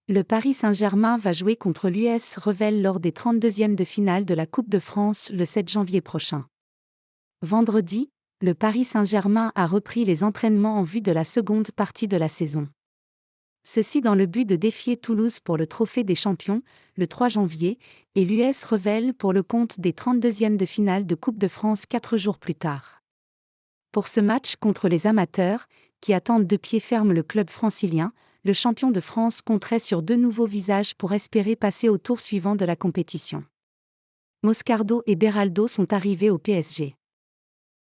Le Paris Saint-Germain va jouer contre l'US Revel lors des 32e de finale de la Coupe de France le 7 janvier prochain. Vendredi, le Paris Saint-Germain a repris les entraînements en vue de la seconde partie de la saison. Ceci dans le but de défier Toulouse pour le Trophée des Champions, le 3 janvier, et l'US Revel pour le compte des 32e de finale de Coupe de France 4 jours plus tard. Pour ce match contre les amateurs, qui attendent de pied ferme le club francilien, le champion de France compterait sur 2 nouveaux visages pour espérer passer au tour suivant de la compétition. Moscardo et Beraldo sont arrivés au PSG.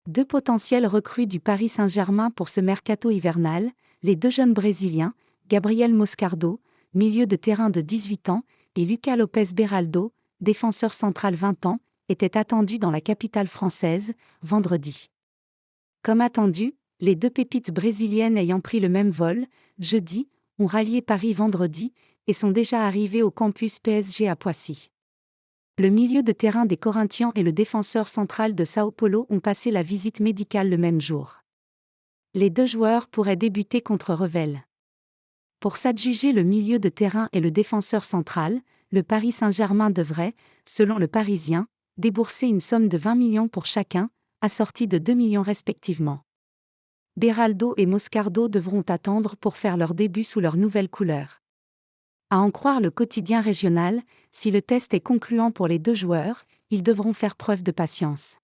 2 potentiels recrues du Paris Saint-Germain pour ce mercato hivernal, les 2 jeunes Brésiliens, Gabriel Moscardo, milieu de terrain de 18 ans, et Lucas Lopez Beraldo, défenseur central 20 ans, étaient attendus dans la capitale française, vendredi. Comme attendu, les 2 pépites brésiliennes ayant pris le même vol, jeudi, ont rallié Paris vendredi, et sont déjà arrivés au campus PSG à Poissy. Le milieu de terrain des Corinthians et le défenseur central de Sao Paulo ont passé la visite médicale le même jour. Les 2 joueurs pourraient débuter contre Revel. Pour s'adjuger le milieu de terrain et le défenseur central, le Paris Saint-Germain devrait, selon le Parisien, débourser une somme de 20 millions pour chacun, assortie de 2 millions respectivement. Beraldo et Moscardo devront attendre pour faire leur début sous leur nouvelle couleur. À en croire le quotidien régional, si le test est concluant pour les 2 joueurs, ils devront faire preuve de patience.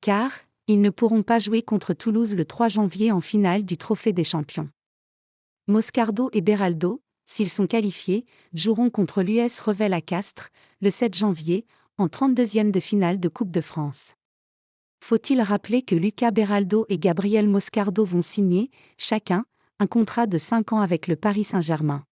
Car, ils ne pourront pas jouer contre Toulouse le 3 janvier en finale du Trophée des Champions. Moscardo et Beraldo, s'ils sont qualifiés, joueront contre l'US Revel à Castres, le 7 janvier, en 32e de finale de Coupe de France. Faut-il rappeler que Lucas Beraldo et Gabriel Moscardo vont signer, chacun, un contrat de 5 ans avec le Paris Saint-Germain.